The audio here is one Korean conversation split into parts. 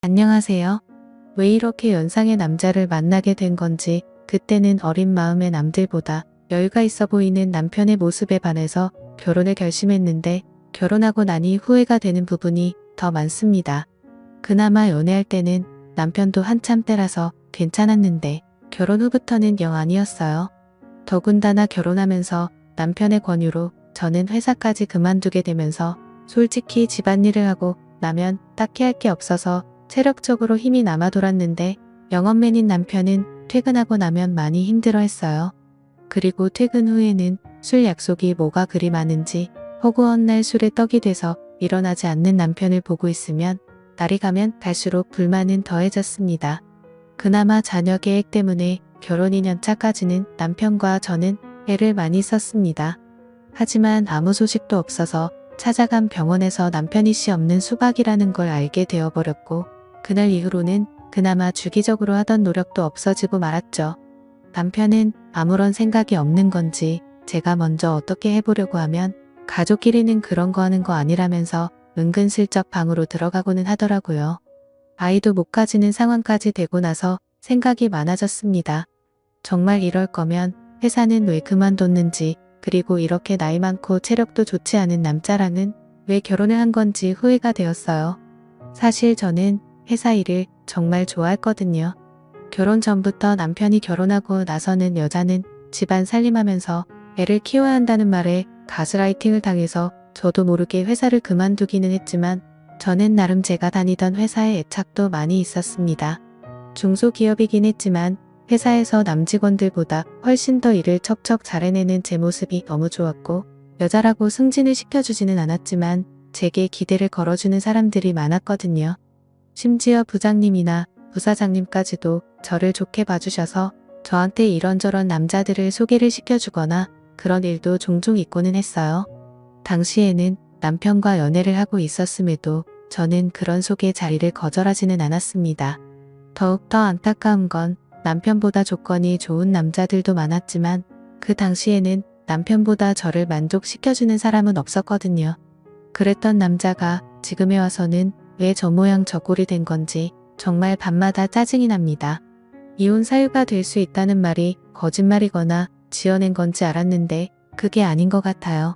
안녕하세요. 왜 이렇게 연상의 남자를 만나게 된 건지 그때는 어린 마음의 남들보다 여유가 있어 보이는 남편의 모습에 반해서 결혼을 결심했는데 결혼하고 나니 후회가 되는 부분이 더 많습니다. 그나마 연애할 때는 남편도 한참 때라서 괜찮았는데 결혼 후부터는 영 아니었어요. 더군다나 결혼하면서 남편의 권유로 저는 회사까지 그만두게 되면서 솔직히 집안일을 하고 나면 딱히 할 게 없어서 체력적으로 힘이 남아 돌았는데 영업맨인 남편은 퇴근하고 나면 많이 힘들어했어요. 그리고 퇴근 후에는 술 약속이 뭐가 그리 많은지 허구한 날 술에 떡이 돼서 일어나지 않는 남편을 보고 있으면 날이 가면 갈수록 불만은 더해졌습니다. 그나마 자녀 계획 때문에 결혼 2년 차까지는 남편과 저는 애를 많이 썼습니다. 하지만 아무 소식도 없어서 찾아간 병원에서 남편이 씨 없는 수박이라는 걸 알게 되어버렸고 그날 이후로는 그나마 주기적으로 하던 노력도 없어지고 말았죠. 남편은 아무런 생각이 없는 건지 제가 먼저 어떻게 해보려고 하면 가족끼리는 그런 거 하는 거 아니라면서 은근슬쩍 방으로 들어가고는 하더라고요. 아이도 못 가지는 상황까지 되고 나서 생각이 많아졌습니다. 정말 이럴 거면 회사는 왜 그만뒀는지 그리고 이렇게 나이 많고 체력도 좋지 않은 남자랑은 왜 결혼을 한 건지 후회가 되었어요. 사실 저는 회사 일을 정말 좋아했거든요. 결혼 전부터 남편이 결혼하고 나서는 여자는 집안 살림하면서 애를 키워야 한다는 말에 가스라이팅을 당해서 저도 모르게 회사를 그만두기는 했지만 저는 나름 제가 다니던 회사에 애착도 많이 있었습니다. 중소기업이긴 했지만 회사에서 남직원들보다 훨씬 더 일을 척척 잘해내는 제 모습이 너무 좋았고 여자라고 승진을 시켜주지는 않았지만 제게 기대를 걸어주는 사람들이 많았거든요. 심지어 부장님이나 부사장님까지도 저를 좋게 봐주셔서 저한테 이런저런 남자들을 소개를 시켜주거나 그런 일도 종종 있고는 했어요. 당시에는 남편과 연애를 하고 있었음에도 저는 그런 소개 자리를 거절하지는 않았습니다. 더욱더 안타까운 건 남편보다 조건이 좋은 남자들도 많았지만 그 당시에는 남편보다 저를 만족시켜주는 사람은 없었거든요. 그랬던 남자가 지금에 와서는 왜 저 모양 저 꼴이 된 건지 정말 밤마다 짜증이 납니다. 이혼 사유가 될 수 있다는 말이 거짓말이거나 지어낸 건지 알았는데 그게 아닌 것 같아요.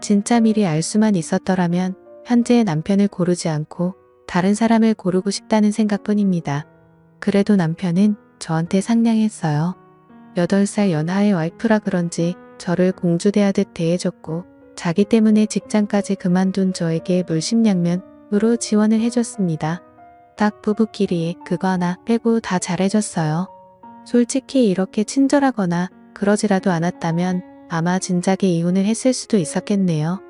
진짜 미리 알 수만 있었더라면 현재의 남편을 고르지 않고 다른 사람을 고르고 싶다는 생각뿐입니다. 그래도 남편은 저한테 상냥했어요. 8살 연하의 와이프라 그런지 저를 공주 대하듯 대해줬고 자기 때문에 직장까지 그만둔 저에게 물심양면으로 지원을 해줬습니다. 딱 부부끼리 그거 하나 빼고 다 잘해줬어요. 솔직히 이렇게 친절하거나 그러지라도 않았다면 아마 진작에 이혼을 했을 수도 있었겠네요.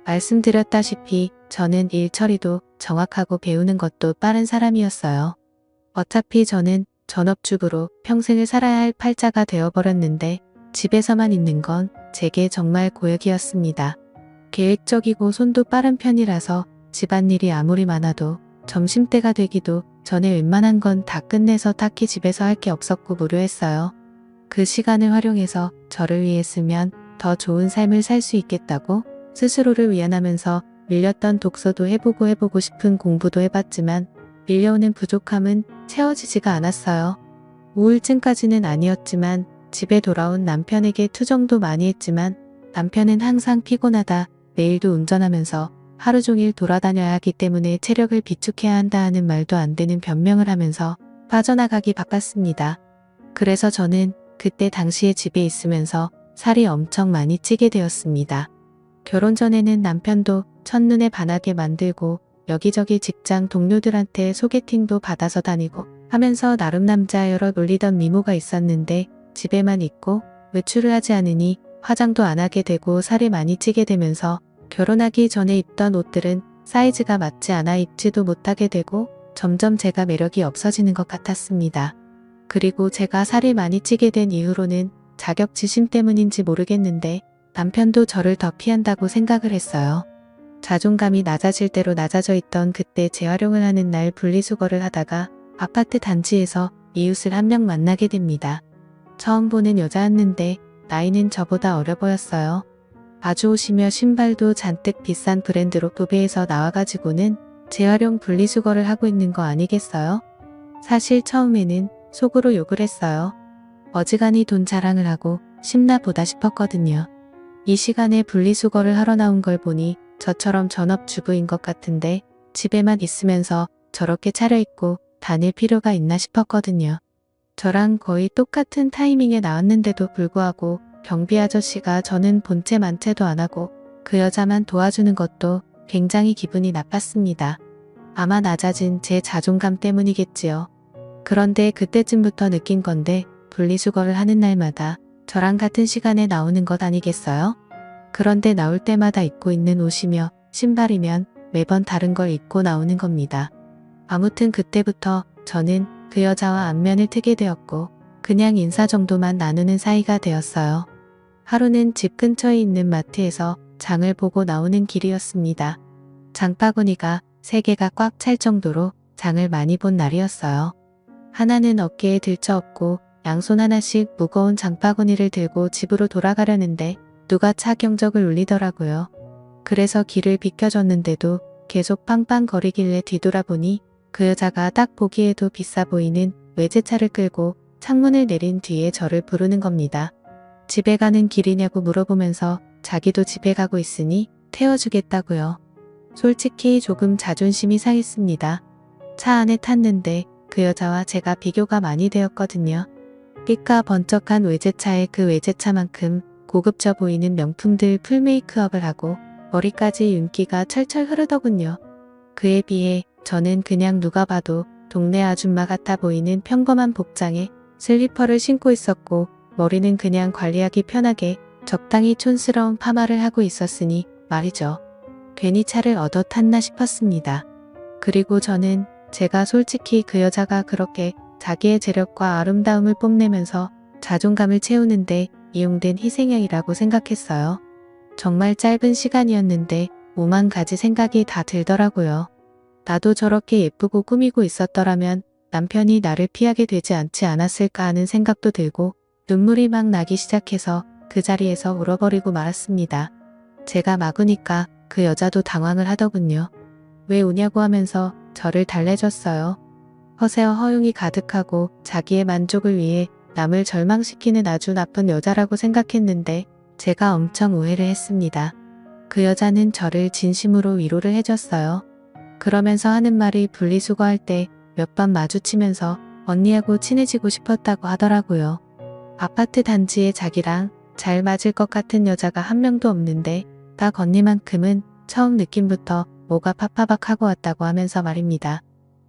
말씀드렸다시피 저는 일 처리도 정확하고 배우는 것도 빠른 사람이었어요. 어차피 저는 전업주부로 평생을 살아야 할 팔자가 되어버렸는데 집에서만 있는 건 제게 정말 고역이었습니다. 계획적이고 손도 빠른 편이라서 집안일이 아무리 많아도 점심때가 되기도 전에 웬만한 건 다 끝내서 딱히 집에서 할 게 없었고 무료했어요. 그 시간을 활용해서 저를 위해 쓰면 더 좋은 삶을 살 수 있겠다고 스스로를 위안하면서 밀렸던 독서도 해보고 싶은 공부도 해봤지만 밀려오는 부족함은 채워지지가 않았어요. 우울증까지는 아니었지만 집에 돌아온 남편에게 투정도 많이 했지만 남편은 항상 피곤하다, 내일도 운전하면서 하루 종일 돌아다녀야 하기 때문에 체력을 비축해야 한다 하는 말도 안 되는 변명을 하면서 빠져나가기 바빴습니다. 그래서 저는 그때 당시에 집에 있으면서 살이 엄청 많이 찌게 되었습니다. 결혼 전에는 남편도 첫눈에 반하게 만들고 여기저기 직장 동료들한테 소개팅도 받아서 다니고 하면서 나름 남자여러 놀리던 미모가 있었는데 집에만 있고 외출을 하지 않으니 화장도 안 하게 되고 살이 많이 찌게 되면서 결혼하기 전에 입던 옷들은 사이즈가 맞지 않아 입지도 못하게 되고 점점 제가 매력이 없어지는 것 같았습니다. 그리고 제가 살이 많이 찌게 된 이후로는 자격지심 때문인지 모르겠는데 남편도 저를 더 피한다고 생각을 했어요. 자존감이 낮아질 대로 낮아져 있던 그때 재활용을 하는 날 분리수거를 하다가 아파트 단지에서 이웃을 한 명 만나게 됩니다. 처음 보는 여자였는데 나이는 저보다 어려 보였어요. 아주 옷이며 신발도 잔뜩 비싼 브랜드로 구매해서 나와가지고는 재활용 분리수거를 하고 있는 거 아니겠어요? 사실 처음에는 속으로 욕을 했어요. 어지간히 돈 자랑을 하고 싶나 보다 싶었거든요. 이 시간에 분리수거를 하러 나온 걸 보니 저처럼 전업주부인 것 같은데 집에만 있으면서 저렇게 차려입고 다닐 필요가 있나 싶었거든요. 저랑 거의 똑같은 타이밍에 나왔는데도 불구하고 경비 아저씨가 저는 본체 만체도 안 하고 그 여자만 도와주는 것도 굉장히 기분이 나빴습니다. 아마 낮아진 제 자존감 때문이겠지요. 그런데 그때쯤부터 느낀 건데 분리수거를 하는 날마다 저랑 같은 시간에 나오는 것 아니겠어요? 그런데 나올 때마다 입고 있는 옷이며 신발이면 매번 다른 걸 입고 나오는 겁니다. 아무튼 그때부터 저는 그 여자와 안면을 트게 되었고 그냥 인사 정도만 나누는 사이가 되었어요. 하루는 집 근처에 있는 마트에서 장을 보고 나오는 길이었습니다. 장바구니가 3개가 꽉 찰 정도로 장을 많이 본 날이었어요. 하나는 어깨에 들쳐업고 양손 하나씩 무거운 장바구니를 들고 집으로 돌아가려는데 누가 차 경적을 울리더라고요. 그래서 길을 비켜줬는데도 계속 빵빵거리길래 뒤돌아보니 그 여자가 딱 보기에도 비싸 보이는 외제차를 끌고 창문을 내린 뒤에 저를 부르는 겁니다. 집에 가는 길이냐고 물어보면서 자기도 집에 가고 있으니 태워주겠다고요. 솔직히 조금 자존심이 상했습니다. 차 안에 탔는데 그 여자와 제가 비교가 많이 되었거든요. 삐까 번쩍한 외제차에 그 외제차만큼 고급져 보이는 명품들 풀 메이크업을 하고 머리까지 윤기가 철철 흐르더군요. 그에 비해 저는 그냥 누가 봐도 동네 아줌마 같아 보이는 평범한 복장에 슬리퍼를 신고 있었고 머리는 그냥 관리하기 편하게 적당히 촌스러운 파마를 하고 있었으니 말이죠. 괜히 차를 얻어 탔나 싶었습니다. 그리고 저는 제가 솔직히 그 여자가 그렇게 자기의 재력과 아름다움을 뽐내면서 자존감을 채우는데 이용된 희생양이라고 생각했어요. 정말 짧은 시간이었는데 5만 가지 생각이 다 들더라고요. 나도 저렇게 예쁘고 꾸미고 있었더라면 남편이 나를 피하게 되지 않지 않았을까 하는 생각도 들고 눈물이 막 나기 시작해서 그 자리에서 울어버리고 말았습니다. 제가 막 우니까 그 여자도 당황을 하더군요. 왜 우냐고 하면서 저를 달래줬어요. 허세와 허용이 가득하고 자기의 만족을 위해 남을 절망시키는 아주 나쁜 여자라고 생각했는데 제가 엄청 오해를 했습니다. 그 여자는 저를 진심으로 위로를 해줬어요. 그러면서 하는 말이 분리수거할 때 몇 번 마주치면서 언니하고 친해지고 싶었다고 하더라고요. 아파트 단지에 자기랑 잘 맞을 것 같은 여자가 한 명도 없는데 딱 언니만큼은 처음 느낌부터 뭐가 팍팍하고 왔다고 하면서 말입니다.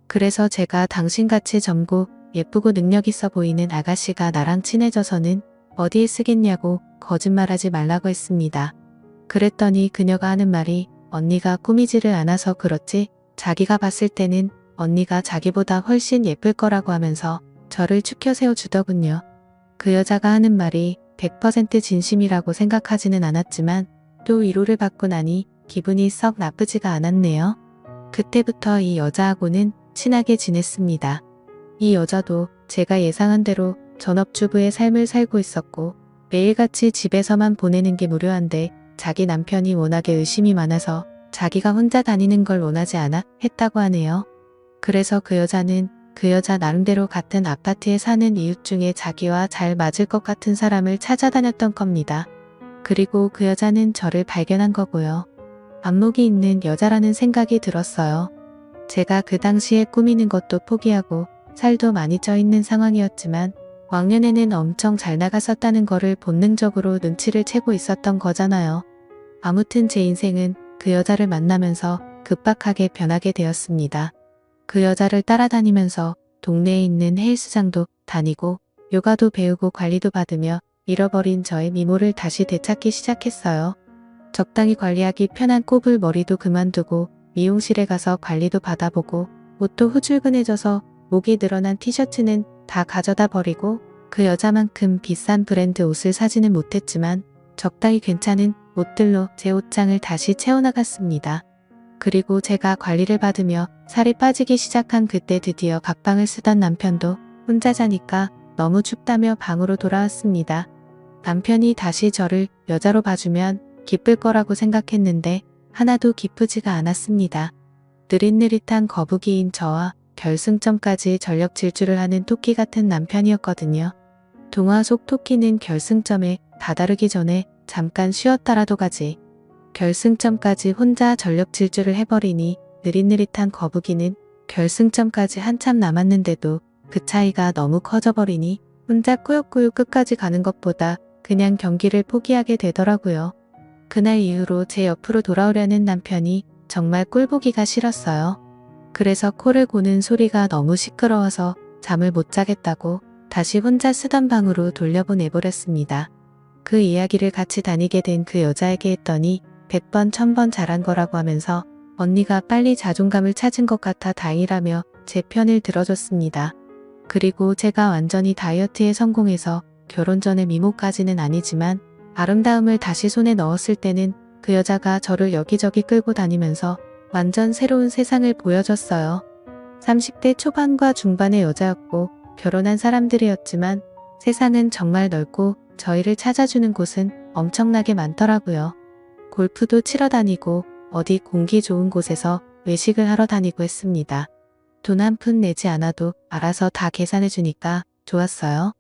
그래서 제가 당신같이 젊고 예쁘고 능력 있어 보이는 아가씨가 나랑 친해져서는 어디에 쓰겠냐고 거짓말하지 말라고 했습니다. 그랬더니 그녀가 하는 말이 언니가 꾸미지를 않아서 그렇지 자기가 봤을 때는 언니가 자기보다 훨씬 예쁠 거라고 하면서 저를 추켜 세워주더군요. 그 여자가 하는 말이 100% 진심이라고 생각하지는 않았지만 또 위로를 받고 나니 기분이 썩 나쁘지가 않았네요. 그때부터 이 여자하고는 친하게 지냈습니다. 이 여자도 제가 예상한 대로 전업주부의 삶을 살고 있었고 매일같이 집에서만 보내는 게 무료한데 자기 남편이 워낙에 의심이 많아서 자기가 혼자 다니는 걸 원하지 않아 했다고 하네요. 그래서 그 여자는 그 여자 나름대로 같은 아파트에 사는 이웃 중에 자기와 잘 맞을 것 같은 사람을 찾아다녔던 겁니다. 그리고 그 여자는 저를 발견한 거고요. 안목이 있는 여자라는 생각이 들었어요. 제가 그 당시에 꾸미는 것도 포기하고 살도 많이 쪄 있는 상황이었지만 왕년에는 엄청 잘 나갔었다는 거를 본능적으로 눈치를 채고 있었던 거잖아요. 아무튼 제 인생은 그 여자를 만나면서 급박하게 변하게 되었습니다. 그 여자를 따라다니면서 동네에 있는 헬스장도 다니고 요가도 배우고 관리도 받으며 잃어버린 저의 미모를 다시 되찾기 시작했어요. 적당히 관리하기 편한 꼽을 머리도 그만두고 미용실에 가서 관리도 받아보고 옷도 후줄근해져서 목이 늘어난 티셔츠는 다 가져다 버리고 그 여자만큼 비싼 브랜드 옷을 사지는 못했지만 적당히 괜찮은 옷들로 제 옷장을 다시 채워나갔습니다. 그리고 제가 관리를 받으며 살이 빠지기 시작한 그때 드디어 각방을 쓰던 남편도 혼자 자니까 너무 춥다며 방으로 돌아왔습니다. 남편이 다시 저를 여자로 봐주면 기쁠 거라고 생각했는데 하나도 기쁘지가 않았습니다. 느릿느릿한 거북이인 저와 결승점까지 전력 질주를 하는 토끼 같은 남편이었거든요. 동화 속 토끼는 결승점에 다다르기 전에 잠깐 쉬었다라도 가지. 결승점까지 혼자 전력 질주를 해버리니 느릿느릿한 거북이는 결승점까지 한참 남았는데도 그 차이가 너무 커져버리니 혼자 꾸역꾸역 끝까지 가는 것보다 그냥 경기를 포기하게 되더라고요. 그날 이후로 제 옆으로 돌아오려는 남편이 정말 꼴보기가 싫었어요. 그래서 코를 고는 소리가 너무 시끄러워서 잠을 못 자겠다고 다시 혼자 쓰던 방으로 돌려보내버렸습니다. 그 이야기를 같이 다니게 된 그 여자에게 했더니 100번 1000번 잘한 거라고 하면서 언니가 빨리 자존감을 찾은 것 같아 다행이라며 제 편을 들어줬습니다. 그리고 제가 완전히 다이어트에 성공해서 결혼 전에 미모까지는 아니지만 아름다움을 다시 손에 넣었을 때는 그 여자가 저를 여기저기 끌고 다니면서 완전 새로운 세상을 보여줬어요. 30대 초반과 중반의 여자였고 결혼한 사람들이었지만 세상은 정말 넓고 저희를 찾아주는 곳은 엄청나게 많더라고요. 골프도 치러 다니고 어디 공기 좋은 곳에서 외식을 하러 다니고 했습니다. 돈 한 푼 내지 않아도 알아서 다 계산해 주니까 좋았어요.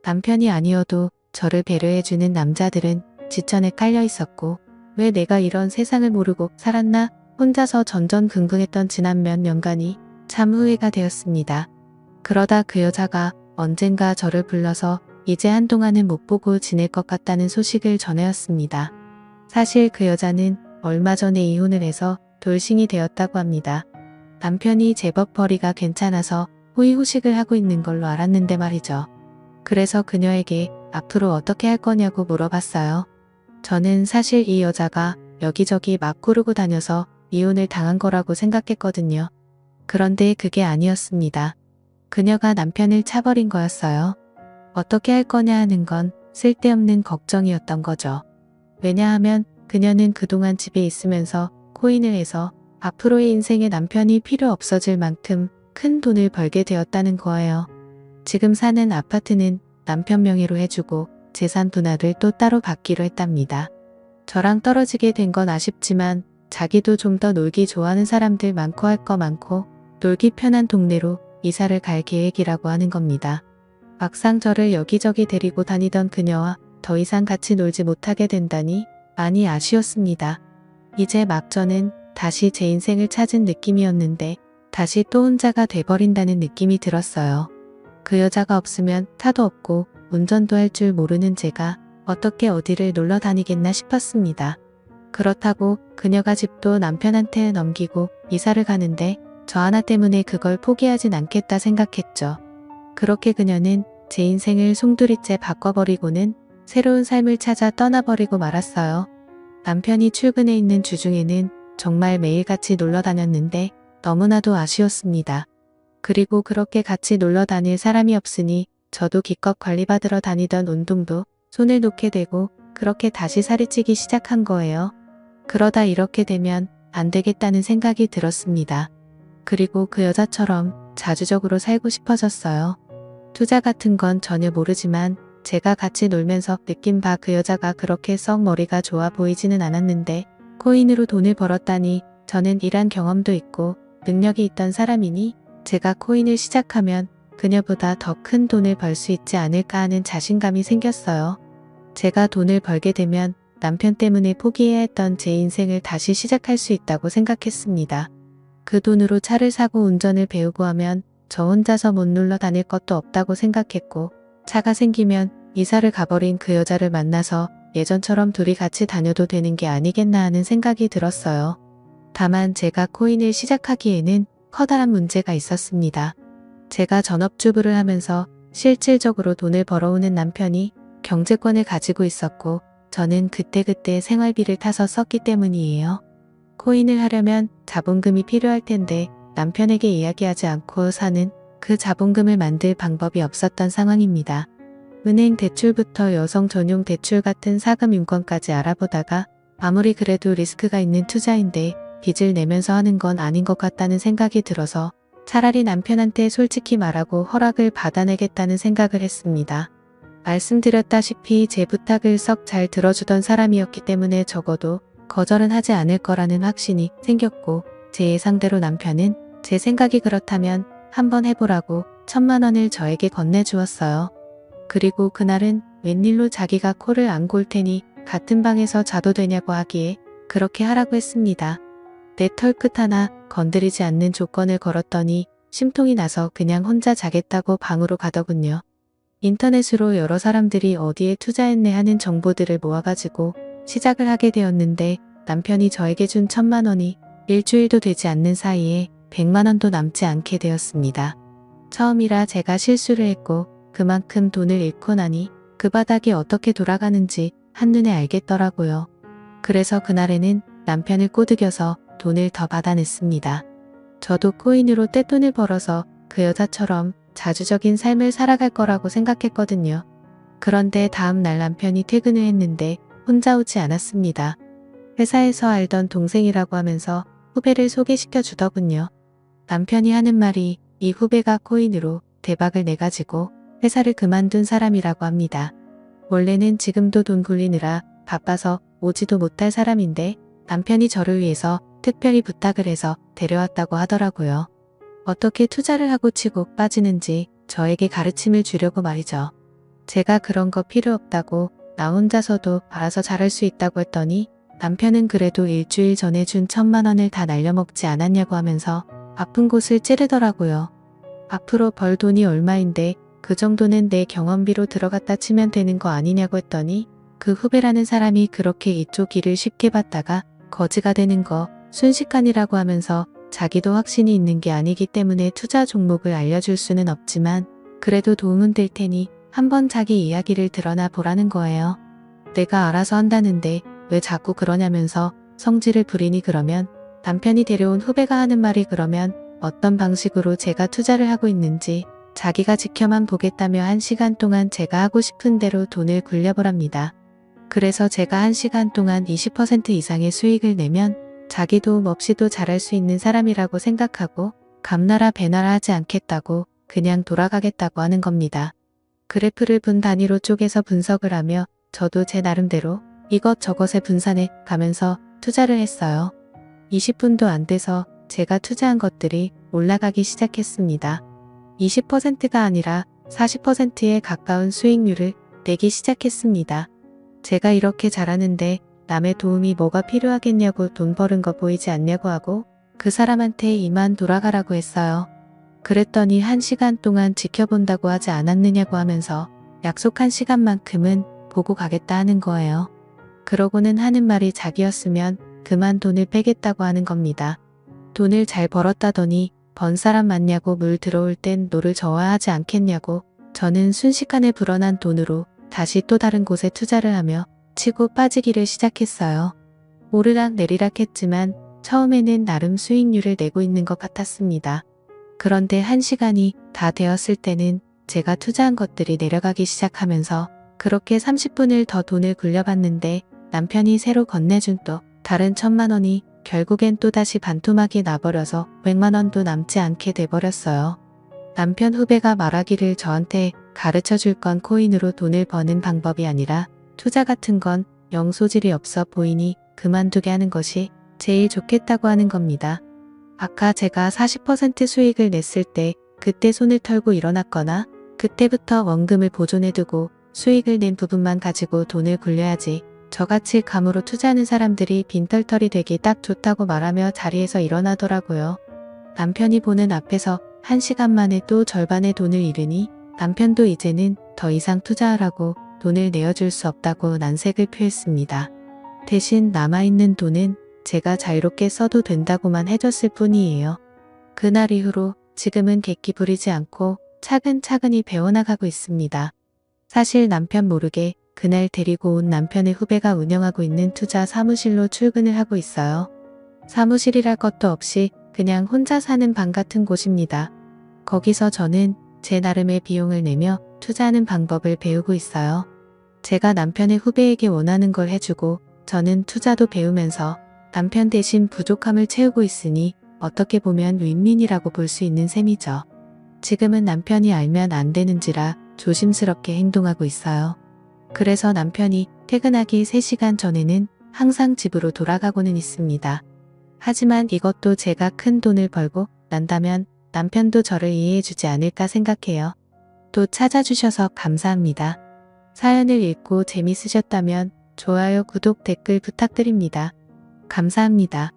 남편이 아니어도 저를 배려해주는 남자들은 지천에 깔려 있었고 왜 내가 이런 세상을 모르고 살았나 혼자서 전전긍긍했던 지난 몇 년간이 참 후회가 되었습니다. 그러다 그 여자가 언젠가 저를 불러서 이제 한동안은 못 보고 지낼 것 같다는 소식을 전해왔습니다. 사실 그 여자는 얼마 전에 이혼을 해서 돌싱이 되었다고 합니다. 남편이 제법 벌이가 괜찮아서 호의호식을 하고 있는 걸로 알았는데 말이죠. 그래서 그녀에게 앞으로 어떻게 할 거냐고 물어봤어요. 저는 사실 이 여자가 여기저기 막 구르고 다녀서 이혼을 당한 거라고 생각했거든요. 그런데 그게 아니었습니다. 그녀가 남편을 차버린 거였어요. 어떻게 할 거냐 하는 건 쓸데없는 걱정이었던 거죠. 왜냐하면 그녀는 그동안 집에 있으면서 코인을 해서 앞으로의 인생에 남편이 필요 없어질 만큼 큰 돈을 벌게 되었다는 거예요. 지금 사는 아파트는 남편 명의로 해주고 재산 분할을 또 따로 받기로 했답니다. 저랑 떨어지게 된 건 아쉽지만 자기도 좀 더 놀기 좋아하는 사람들 많고 할 거 많고 놀기 편한 동네로 이사를 갈 계획이라고 하는 겁니다. 막상 저를 여기저기 데리고 다니던 그녀와 더 이상 같이 놀지 못하게 된다니 많이 아쉬웠습니다. 이제 막 저는 다시 제 인생을 찾은 느낌이었는데 다시 또 혼자가 돼버린다는 느낌이 들었어요. 그 여자가 없으면 차도 없고 운전도 할 줄 모르는 제가 어떻게 어디를 놀러 다니겠나 싶었습니다. 그렇다고 그녀가 집도 남편한테 넘기고 이사를 가는데 저 하나 때문에 그걸 포기하진 않겠다 생각했죠. 그렇게 그녀는 제 인생을 송두리째 바꿔버리고는 새로운 삶을 찾아 떠나버리고 말았어요. 남편이 출근해 있는 주중에는 정말 매일같이 놀러 다녔는데 너무나도 아쉬웠습니다. 그리고 그렇게 같이 놀러 다닐 사람이 없으니 저도 기껏 관리받으러 다니던 운동도 손을 놓게 되고 그렇게 다시 살이 찌기 시작한 거예요. 그러다 이렇게 되면 안 되겠다는 생각이 들었습니다. 그리고 그 여자처럼 자주적으로 살고 싶어졌어요. 투자 같은 건 전혀 모르지만 제가 같이 놀면서 느낀 바 그 여자가 그렇게 썩 머리가 좋아 보이지는 않았는데 코인으로 돈을 벌었다니 저는 일한 경험도 있고 능력이 있던 사람이니 제가 코인을 시작하면 그녀보다 더 큰 돈을 벌 수 있지 않을까 하는 자신감이 생겼어요. 제가 돈을 벌게 되면 남편 때문에 포기해야 했던 제 인생을 다시 시작할 수 있다고 생각했습니다. 그 돈으로 차를 사고 운전을 배우고 하면 저 혼자서 못 놀러 다닐 것도 없다고 생각했고 차가 생기면 이사를 가버린 그 여자를 만나서 예전처럼 둘이 같이 다녀도 되는 게 아니겠나 하는 생각이 들었어요. 다만 제가 코인을 시작하기에는 커다란 문제가 있었습니다. 제가 전업주부를 하면서 실질적으로 돈을 벌어오는 남편이 경제권을 가지고 있었고 저는 그때그때 생활비를 타서 썼기 때문이에요. 코인을 하려면 자본금이 필요할 텐데 남편에게 이야기하지 않고 사는 그 자본금을 만들 방법이 없었던 상황입니다. 은행 대출부터 여성 전용 대출 같은 사금 인권까지 알아보다가 아무리 그래도 리스크가 있는 투자인데 빚을 내면서 하는 건 아닌 것 같다는 생각이 들어서 차라리 남편한테 솔직히 말하고 허락을 받아내겠다는 생각을 했습니다. 말씀드렸다시피 제 부탁을 썩 잘 들어주던 사람이었기 때문에 적어도 거절은 하지 않을 거라는 확신이 생겼고 제 예상대로 남편은 제 생각이 그렇다면 한번 해보라고 1,000만 원을 저에게 건네주었어요. 그리고 그날은 웬일로 자기가 코를 안 골 테니 같은 방에서 자도 되냐고 하기에 그렇게 하라고 했습니다. 내 털끝 하나 건드리지 않는 조건을 걸었더니 심통이 나서 그냥 혼자 자겠다고 방으로 가더군요. 인터넷으로 여러 사람들이 어디에 투자했네 하는 정보들을 모아가지고 시작을 하게 되었는데 남편이 저에게 준 1,000만 원이 일주일도 되지 않는 사이에 100만 원도 남지 않게 되었습니다. 처음이라 제가 실수를 했고 그만큼 돈을 잃고 나니 그 바닥이 어떻게 돌아가는지 한눈에 알겠더라고요. 그래서 그날에는 남편을 꼬드겨서 돈을 더 받아냈습니다. 저도 코인으로 떼돈을 벌어서 그 여자처럼 자주적인 삶을 살아갈 거라고 생각했거든요. 그런데 다음 날 남편이 퇴근을 했는데 혼자 오지 않았습니다. 회사에서 알던 동생이라고 하면서 후배를 소개시켜 주더군요. 남편이 하는 말이 이 후배가 코인으로 대박을 내가지고 회사를 그만둔 사람이라고 합니다. 원래는 지금도 돈 굴리느라 바빠서 오지도 못할 사람인데 남편이 저를 위해서 특별히 부탁을 해서 데려왔다고 하더라고요. 어떻게 투자를 하고 치고 빠지는지 저에게 가르침을 주려고 말이죠. 제가 그런 거 필요 없다고 나 혼자서도 알아서 잘할 수 있다고 했더니 남편은 그래도 일주일 전에 준 1,000만 원을 다 날려먹지 않았냐고 하면서 아픈 곳을 찌르더라고요. 앞으로 벌 돈이 얼마인데 그 정도는 내 경험비로 들어갔다 치면 되는 거 아니냐고 했더니 그 후배라는 사람이 그렇게 이쪽 일을 쉽게 봤다가 거지가 되는 거 순식간이라고 하면서 자기도 확신이 있는 게 아니기 때문에 투자 종목을 알려줄 수는 없지만 그래도 도움은 될 테니 한번 자기 이야기를 드러나 보라는 거예요. 내가 알아서 한다는데 왜 자꾸 그러냐면서 성질을 부리니 그러면 남편이 데려온 후배가 하는 말이 그러면 어떤 방식으로 제가 투자를 하고 있는지 자기가 지켜만 보겠다며 1시간 동안 제가 하고 싶은 대로 돈을 굴려보랍니다. 그래서 제가 1시간 동안 20% 이상의 수익을 내면 자기 도움 없이도 잘할 수 있는 사람이라고 생각하고 감나라 배나라 하지 않겠다고 그냥 돌아가겠다고 하는 겁니다. 그래프를 분 단위로 쪼개서 분석을 하며 저도 제 나름대로 이것저것에 분산해 가면서 투자를 했어요. 20분도 안 돼서 제가 투자한 것들이 올라가기 시작했습니다. 20%가 아니라 40%에 가까운 수익률을 내기 시작했습니다. 제가 이렇게 잘하는데 남의 도움이 뭐가 필요하겠냐고 돈 버는 거 보이지 않냐고 하고 그 사람한테 이만 돌아가라고 했어요. 그랬더니 1시간 동안 지켜본다고 하지 않았느냐고 하면서 약속한 시간만큼은 보고 가겠다 하는 거예요. 그러고는 하는 말이 자기였으면 그만 돈을 빼겠다고 하는 겁니다. 돈을 잘 벌었다더니 번 사람 맞냐고 물 들어올 땐 노를 저어야 하지 않겠냐고 저는 순식간에 불어난 돈으로 다시 또 다른 곳에 투자를 하며 치고 빠지기를 시작했어요. 오르락 내리락 했지만 처음에는 나름 수익률을 내고 있는 것 같았습니다. 그런데 1시간이 다 되었을 때는 제가 투자한 것들이 내려가기 시작하면서 그렇게 30분을 더 돈을 굴려봤는데 남편이 새로 건네준 또 다른 1,000만 원이 결국엔 또다시 반토막이 나버려서 100만 원도 남지 않게 돼버렸어요. 남편 후배가 말하기를 저한테 가르쳐 줄 건 코인으로 돈을 버는 방법이 아니라 투자 같은 건 영 소질이 없어 보이니 그만두게 하는 것이 제일 좋겠다고 하는 겁니다. 아까 제가 40% 수익을 냈을 때 그때 손을 털고 일어났거나 그때부터 원금을 보존해두고 수익을 낸 부분만 가지고 돈을 굴려야지 저같이 감으로 투자하는 사람들이 빈털털이 되기 딱 좋다고 말하며 자리에서 일어나더라고요. 남편이 보는 앞에서 1시간 만에 또 절반의 돈을 잃으니 남편도 이제는 더 이상 투자하라고 돈을 내어줄 수 없다고 난색을 표했습니다. 대신 남아있는 돈은 제가 자유롭게 써도 된다고만 해줬을 뿐이에요. 그날 이후로 지금은 객기 부리지 않고 차근차근히 배워나가고 있습니다. 사실 남편 모르게 그날 데리고 온 남편의 후배가 운영하고 있는 투자 사무실로 출근을 하고 있어요. 사무실이랄 것도 없이 그냥 혼자 사는 방 같은 곳입니다. 거기서 저는 제 나름의 비용을 내며 투자하는 방법을 배우고 있어요. 제가 남편의 후배에게 원하는 걸 해주고 저는 투자도 배우면서 남편 대신 부족함을 채우고 있으니 어떻게 보면 윈윈이라고 볼 수 있는 셈이죠. 지금은 남편이 알면 안 되는지라 조심스럽게 행동하고 있어요. 그래서 남편이 퇴근하기 3시간 전에는 항상 집으로 돌아가고는 있습니다. 하지만 이것도 제가 큰 돈을 벌고 난다면 남편도 저를 이해해주지 않을까 생각해요. 또 찾아주셔서 감사합니다. 사연을 읽고 재밌으셨다면 좋아요, 구독, 댓글 부탁드립니다. 감사합니다.